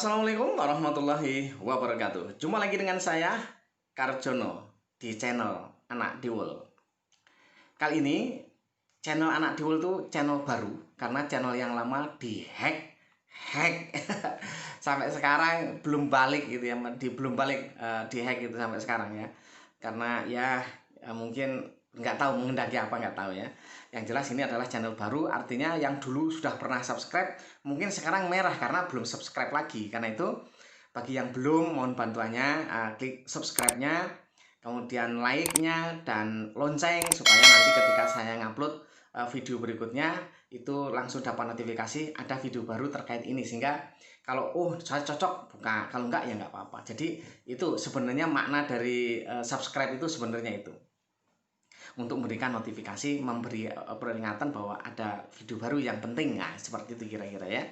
Assalamualaikum warahmatullahi wabarakatuh. Jumpa lagi dengan saya, Karjono, di channel Anak Diwul. Kali ini, channel Anak Diwul itu channel baru, karena channel yang lama dihack. Sampai sekarang belum balik gitu ya, belum balik dihack gitu sampai sekarang ya. Karena ya mungkin nggak tahu mengendaki apa, nggak tahu ya. Yang jelas ini adalah channel baru, artinya yang dulu sudah pernah subscribe mungkin sekarang merah karena belum subscribe lagi. Karena itu bagi yang belum, mohon bantuannya klik subscribe-nya, kemudian like-nya dan lonceng supaya nanti ketika saya ngupload video berikutnya itu langsung dapat notifikasi ada video baru terkait ini, sehingga kalau saya cocok buka, kalau enggak ya enggak apa-apa. Jadi itu sebenarnya makna dari subscribe itu sebenarnya itu untuk memberikan notifikasi, memberi peringatan bahwa ada video baru yang penting. Nah, seperti itu kira-kira ya.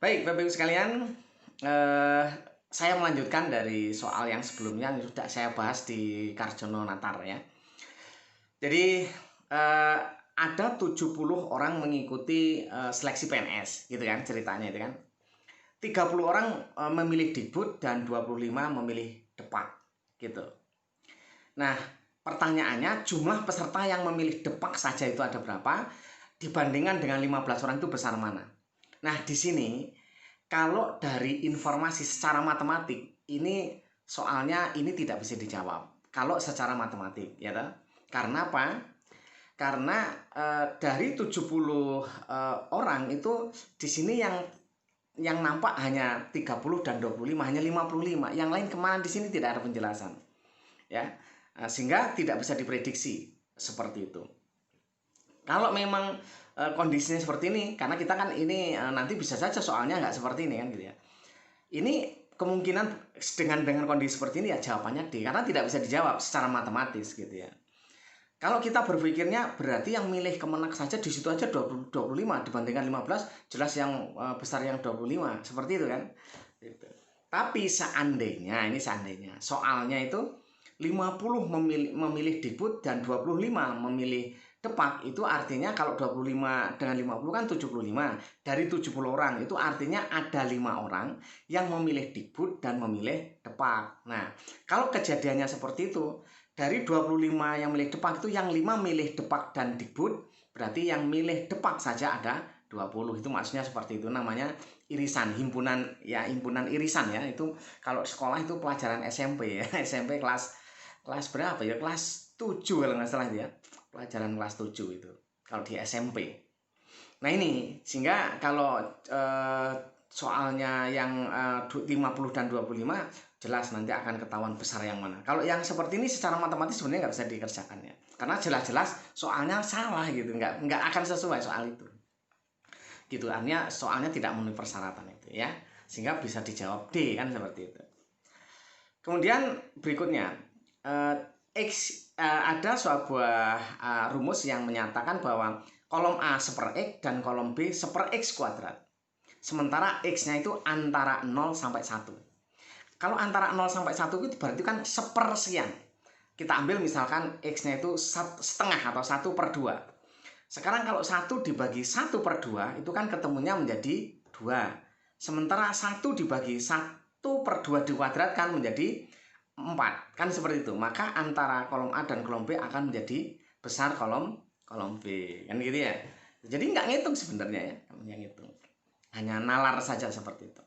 Baik, Bapak Ibu sekalian, saya melanjutkan dari soal yang sebelumnya yang sudah saya bahas di Karjono Natar ya. Jadi ada 70 orang mengikuti seleksi PNS gitu kan ceritanya itu kan. 30 orang memilih Dikbud dan 25 memilih Depak gitu. Nah, pertanyaannya jumlah peserta yang memilih Depak saja itu ada berapa dibandingkan dengan 15 orang itu besar mana? Nah, di sini kalau dari informasi secara matematik ini soalnya ini tidak bisa dijawab kalau secara matematik ya toh. Karena apa? Karena dari 70 orang itu di sini yang nampak hanya 30 dan 25, hanya 55. Yang lain kemana di sini tidak ada penjelasan. Ya. Sehingga tidak bisa diprediksi seperti itu. Kalau memang kondisinya seperti ini, karena kita kan ini nanti bisa saja soalnya nggak seperti ini kan gitu ya. Ini kemungkinan dengan kondisi seperti ini ya jawabannya D, karena tidak bisa dijawab secara matematis gitu ya. Kalau kita berpikirnya berarti yang milih Kemenak saja di situ aja 25 dibandingkan 15, jelas yang besar yang 25, seperti itu kan. Gitu. Tapi seandainya, ini seandainya soalnya itu 50 memilih Dikbud dan 25 memilih Depak, itu artinya kalau 25 dengan 50 kan 75. Dari 70 orang itu artinya ada 5 orang yang memilih Dikbud dan memilih Depak. Nah, kalau kejadiannya seperti itu, dari 25 yang milih Depak itu yang 5 milih Depak dan Dikbud, berarti yang milih Depak saja ada 20. Itu maksudnya seperti itu, namanya irisan, himpunan irisan ya. Itu kalau sekolah itu pelajaran SMP ya. SMP kelas berapa ya? Kelas 7 kalau nggak salah ya. Pelajaran kelas 7 itu kalau di SMP. Nah ini sehingga kalau soalnya yang 50 dan 25 jelas nanti akan ketahuan besar yang mana. Kalau yang seperti ini secara matematis sebenarnya nggak bisa dikerjakan ya. Karena jelas-jelas soalnya salah gitu, nggak akan sesuai soal itu. Gitu, artinya soalnya tidak memenuhi persyaratan itu ya. Sehingga bisa dijawab D kan seperti itu. Kemudian berikutnya ada sebuah rumus yang menyatakan bahwa kolom A seper X dan kolom B seper X kuadrat. Sementara X-nya itu antara 0 sampai 1. Kalau antara 0 sampai 1 itu berarti kan sepersekian. Kita ambil misalkan X-nya itu setengah atau 1/2. Sekarang kalau 1 dibagi 1/2 itu kan ketemunya menjadi 2. Sementara 1 dibagi 1/2 dikuadratkan menjadi 4. Kan seperti itu. Maka antara kolom A dan kolom B akan menjadi besar kolom B. Kan gitu ya. Jadi nggak ngitung sebenarnya ya. Yang ngitung. Hanya nalar saja seperti itu.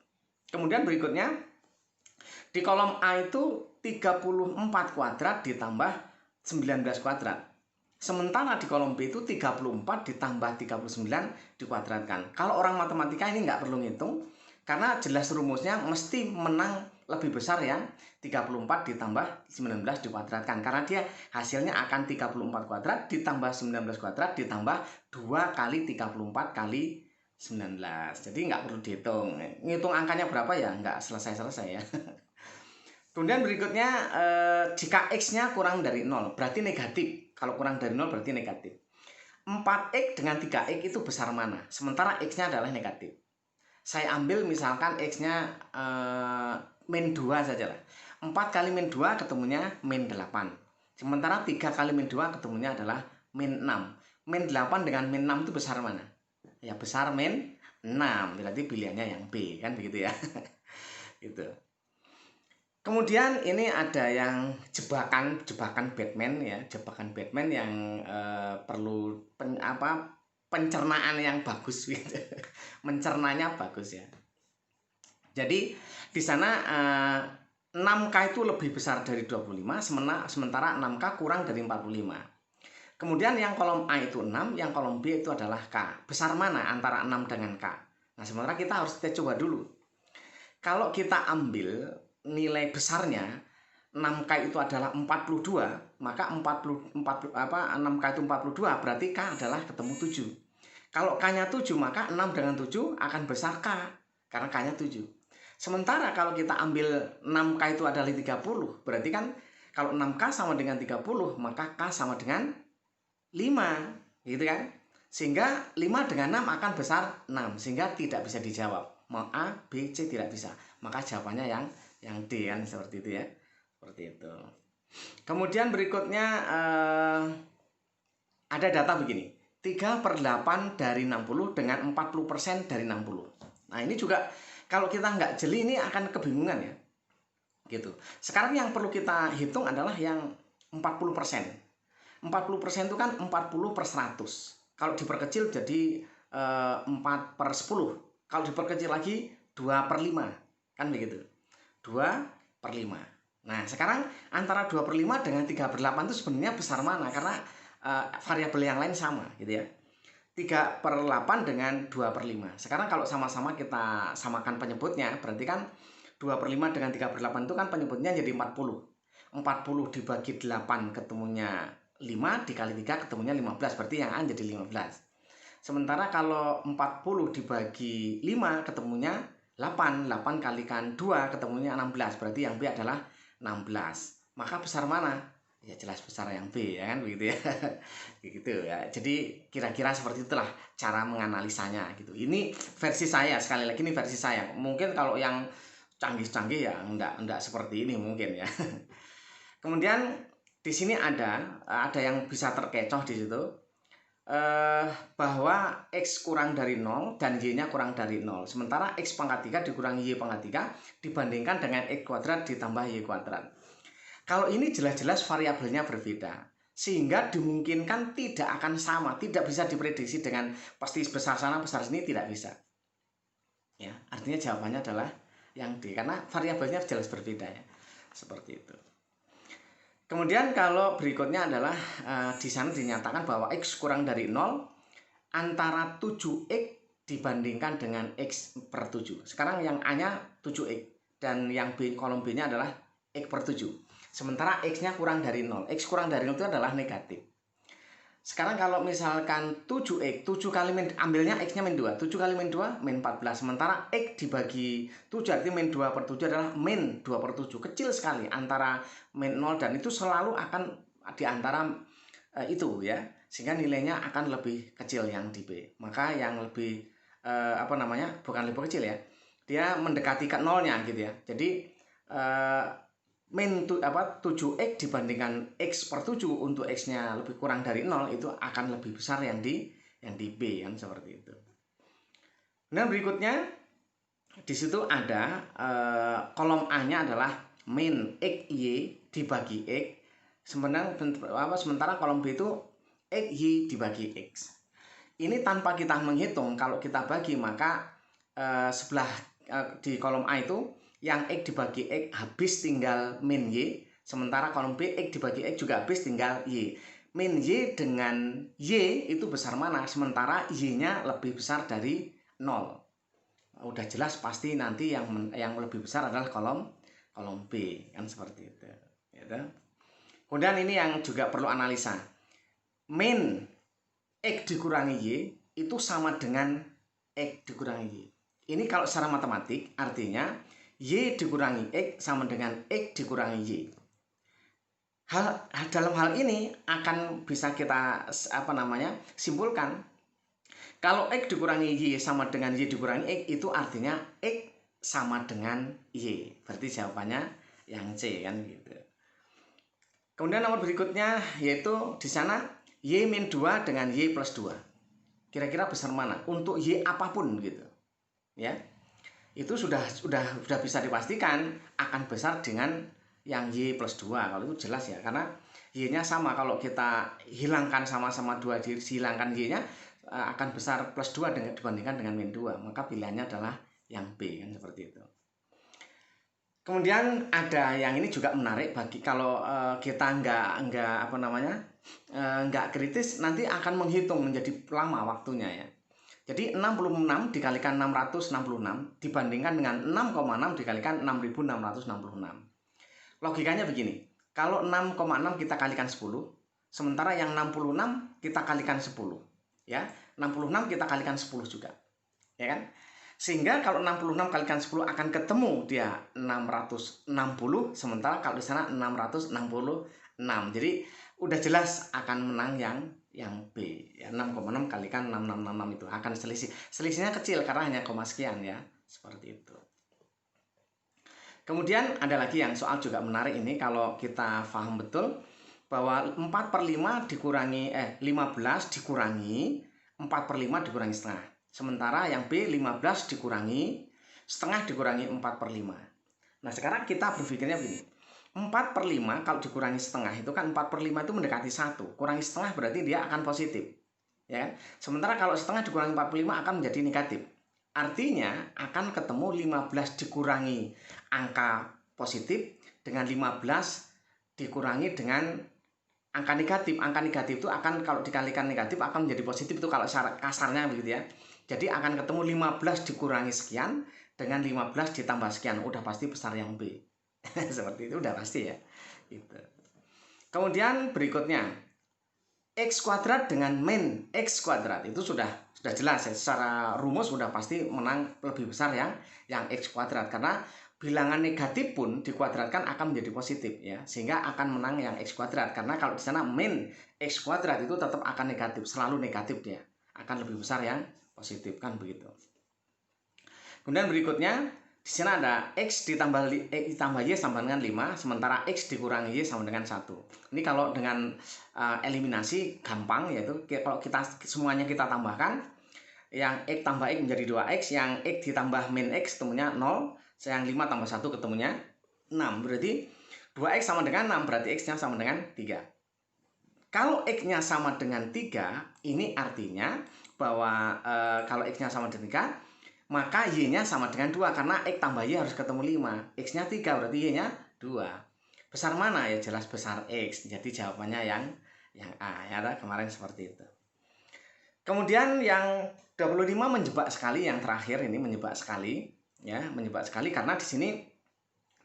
Kemudian berikutnya di kolom A itu 34 kuadrat ditambah 19 kuadrat. Sementara di kolom B itu 34 ditambah 39 dikuadratkan. Kalau orang matematika ini nggak perlu ngitung, karena jelas rumusnya mesti menang lebih besar yang 34 ditambah 19 dikuadratkan. Karena dia hasilnya akan 34 kuadrat ditambah 19 kuadrat ditambah 2 kali 34 kali 19. Jadi nggak perlu dihitung. Ngitung angkanya berapa ya nggak selesai-selesai ya. Kemudian berikutnya jika X-nya kurang dari 0 berarti negatif. Kalau kurang dari 0 berarti negatif. 4X dengan 3X itu besar mana? Sementara X-nya adalah negatif. Saya ambil misalkan X-nya min 2 saja lah. 4 kali min 2 ketemunya min 8. Sementara 3 kali min 2 ketemunya adalah min 6. Min 8 dengan min 6 itu besar mana? Ya besar min 6. Berarti pilihannya yang B, kan begitu ya. Gitu. Kemudian ini ada yang jebakan Batman ya, jebakan Batman yang perlu pencernaan yang bagus gitu. Mencernanya bagus ya. Jadi di sana 6K itu lebih besar dari 25, sementara 6K kurang dari 45. Kemudian yang kolom A itu 6, yang kolom B itu adalah K. Besar mana antara 6 dengan K? Nah, sementara kita coba dulu. Kalau kita ambil nilai besarnya 6K itu adalah 42, maka 6K itu 42 berarti K adalah ketemu 7. Kalau K-nya 7, maka 6 dengan 7 akan besar K karena K-nya 7. Sementara kalau kita ambil 6K itu adalah 30, berarti kan kalau 6K sama dengan 30, maka K sama dengan 5, gitu kan? Sehingga 5 dengan 6 akan besar 6, sehingga tidak bisa dijawab. Mau A, B, C tidak bisa. Maka jawabannya yang D, kan seperti itu ya. Seperti itu. Kemudian berikutnya ada data begini. 3/8 dari 60 dengan 40% dari 60. Nah, ini juga kalau kita nggak jeli ini akan kebingungan ya. Gitu. Sekarang yang perlu kita hitung adalah yang 40%. 40% itu kan 40/100. Kalau diperkecil jadi 4/10. Kalau diperkecil lagi 2/5. Kan begitu. 2/5. Nah, sekarang antara 2/5 dengan 3/8 itu sebenarnya besar mana? Karena variabel yang lain sama gitu ya. 3/8 dengan 2/5. Sekarang kalau sama-sama kita samakan penyebutnya, berarti kan 2/5 dengan 3/8 itu kan penyebutnya jadi 40. 40 dibagi 8 ketemunya 5, dikali 3 ketemunya 15, berarti yang A jadi 15. Sementara kalau 40 dibagi 5 ketemunya 8, 8 kalikan 2 ketemunya 16, berarti yang B adalah 16. Maka besar mana? Ya jelas besar yang B, ya kan begitu ya. Gitu ya. Jadi kira-kira seperti itulah cara menganalisanya gitu. Ini versi saya, sekali lagi ini versi saya. Mungkin kalau yang canggih-canggih ya enggak seperti ini mungkin ya. Kemudian di sini ada yang bisa terkecoh di situ. Bahwa X kurang dari 0 dan Y-nya kurang dari 0. Sementara X pangkat 3 dikurangi Y pangkat 3 dibandingkan dengan X kuadrat ditambah Y kuadrat. Kalau ini jelas-jelas variabelnya berbeda, sehingga dimungkinkan tidak akan sama, tidak bisa diprediksi dengan pasti besar sana besar sini, tidak bisa. Ya, artinya jawabannya adalah yang D karena variabelnya jelas berbeda ya. Seperti itu. Kemudian kalau berikutnya adalah di sana dinyatakan bahwa X kurang dari 0 antara 7X dibandingkan dengan X/7. Sekarang yang A-nya 7X dan yang B, kolom B-nya adalah X/7. Sementara X-nya kurang dari 0. X kurang dari 0 itu adalah negatif. Sekarang kalau misalkan 7X, 7 kali ambilnya X-nya min 2. 7 kali min 2, min 14. Sementara X dibagi 7, artinya min 2/7 adalah min 2/7. Kecil sekali antara min 0 dan itu selalu akan di antara itu ya. Sehingga nilainya akan lebih kecil yang di B. Maka yang lebih, bukan lebih kecil ya. Dia mendekati ke nolnya gitu ya. Jadi, min 7X dibandingkan X/7 untuk X-nya lebih kurang dari 0 itu akan lebih besar yang di B kan seperti itu. Nah, berikutnya di situ ada kolom A-nya adalah min XY dibagi X, sementara kolom B itu XY dibagi X. Ini tanpa kita menghitung, kalau kita bagi maka sebelah di kolom A itu yang X dibagi X habis tinggal min Y, sementara kolom B X dibagi X juga habis tinggal Y. Min Y dengan Y itu besar mana? Sementara Y-nya lebih besar dari 0. Udah jelas pasti nanti yang lebih besar adalah kolom B, kan seperti itu. Gitu. Kemudian ini yang juga perlu analisa. Min X dikurangi Y itu sama dengan X dikurangi Y. Ini kalau secara matematik artinya Y dikurangi X sama dengan X dikurangi Y. Dalam hal ini akan bisa kita simpulkan. Kalau X dikurangi Y sama dengan Y dikurangi X, itu artinya X sama dengan Y. Berarti jawabannya yang C kan gitu. Kemudian nomor berikutnya yaitu di sana Y min 2 dengan Y plus 2. Kira-kira besar mana? Untuk Y apapun gitu. ya. Itu sudah bisa dipastikan akan besar dengan yang Y plus 2. Kalau itu jelas ya, karena Y-nya sama. Kalau kita hilangkan sama-sama 2, dihilangkan Y-nya akan besar plus 2 dibandingkan dengan min 2. Maka pilihannya adalah yang B, kan seperti itu. Kemudian ada yang ini juga menarik bagi kalau kita nggak kritis, nanti akan menghitung menjadi lama waktunya ya. Jadi 66 dikalikan 666 dibandingkan dengan 6,6 dikalikan 6.666. Logikanya begini, kalau 6,6 kita kalikan 10, sementara yang 66 kita kalikan 10. Ya, 66 kita kalikan 10 juga. Ya kan? Sehingga kalau 66 kalikan 10 akan ketemu dia 660, sementara kalau di sana 666. Jadi udah jelas akan menang yang B ya, 6,6 kalikan 6666 itu akan selisihnya kecil karena hanya koma sekian ya, seperti itu. Kemudian ada lagi yang soal juga menarik ini, kalau kita paham betul bahwa 4/5 dikurangi 15 dikurangi 4/5 dikurangi setengah, sementara yang B 15 dikurangi setengah dikurangi 4/5. Nah sekarang kita berpikirnya begini, 4/5 kalau dikurangi setengah itu kan 4/5 itu mendekati 1. Kurangi setengah berarti dia akan positif. Ya kan? Sementara kalau setengah dikurangi 4/5 akan menjadi negatif. Artinya akan ketemu 15 dikurangi angka positif dengan 15 dikurangi dengan angka negatif. Angka negatif itu akan kalau dikalikan negatif akan menjadi positif, itu kalau kasarnya begitu ya. Jadi akan ketemu 15 dikurangi sekian dengan 15 ditambah sekian. Udah pasti besar yang B. Seperti itu udah pasti ya gitu. Kemudian berikutnya X kuadrat dengan min X kuadrat itu sudah jelas ya, secara rumus sudah pasti menang lebih besar yang X kuadrat, karena bilangan negatif pun dikuadratkan akan menjadi positif ya, sehingga akan menang yang X kuadrat, karena kalau di sana min X kuadrat itu tetap akan negatif, selalu negatif, dia akan lebih besar yang positif, kan begitu. Kemudian berikutnya di sana ada X ditambah Y sama dengan 5, sementara X dikurangi Y sama dengan 1. Ini kalau dengan eliminasi gampang, yaitu kalau kita semuanya kita tambahkan, yang X tambah X menjadi 2X, yang X ditambah min X ketemunya 0, yang 5 tambah 1 ketemunya 6. Berarti 2X sama dengan 6, berarti X-nya sama dengan 3. Kalau X-nya sama dengan 3, ini artinya bahwa kalau X-nya sama dengan 3, maka Y-nya sama dengan 2, karena X tambah Y harus ketemu 5. X-nya 3, berarti Y-nya 2. Besar mana? Ya jelas besar X. Jadi jawabannya yang A. Ya, kemarin seperti itu. Kemudian yang 25 menjebak sekali, yang terakhir ini menjebak sekali. Ya, menjebak sekali karena di sini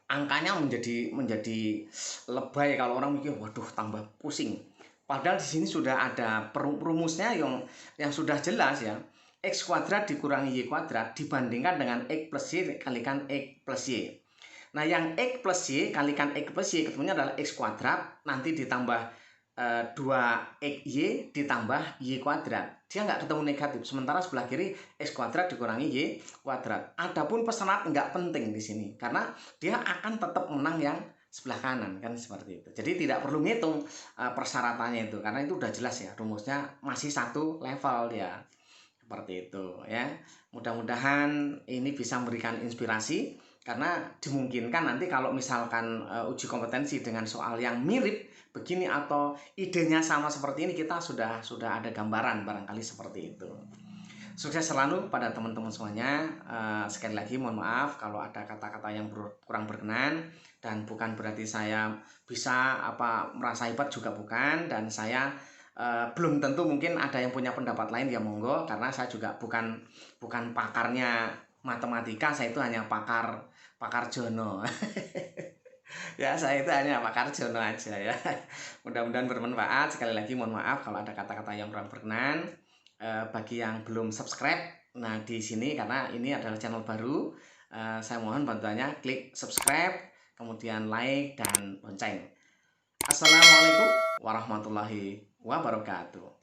angkanya menjadi lebay, kalau orang mikir waduh tambah pusing. Padahal di sini sudah ada rumusnya yang sudah jelas ya. X kuadrat dikurangi Y kuadrat dibandingkan dengan X plus Y kalikan X plus Y. Nah yang X plus Y kalikan X plus Y ketemunya adalah X kuadrat, nanti ditambah 2XY ditambah Y kuadrat. Dia nggak ketemu negatif, sementara sebelah kiri X kuadrat dikurangi Y kuadrat. Adapun pesenat nggak penting di sini, karena dia akan tetap menang yang sebelah kanan, kan seperti itu. Jadi tidak perlu ngitung persyaratannya itu, karena itu udah jelas ya, rumusnya masih satu level dia. Seperti itu ya. Mudah-mudahan ini bisa memberikan inspirasi, karena dimungkinkan nanti kalau misalkan uji kompetensi dengan soal yang mirip begini atau idenya sama seperti ini, kita sudah ada gambaran barangkali seperti itu. Sukses selalu pada teman-teman semuanya. Sekali lagi mohon maaf kalau ada kata-kata yang kurang berkenan, dan bukan berarti saya bisa merasa hebat, juga bukan, dan saya belum tentu, mungkin ada yang punya pendapat lain ya monggo, karena saya juga bukan pakarnya matematika, saya itu hanya pakar Jono. Ya, saya itu hanya pakar Jono aja ya. Mudah-mudahan bermanfaat. Sekali lagi mohon maaf kalau ada kata-kata yang kurang berkenan. Bagi yang belum subscribe, nah di sini karena ini adalah channel baru, saya mohon bantuannya klik subscribe, kemudian like dan lonceng. Assalamualaikum warahmatullahi wabarakatuh.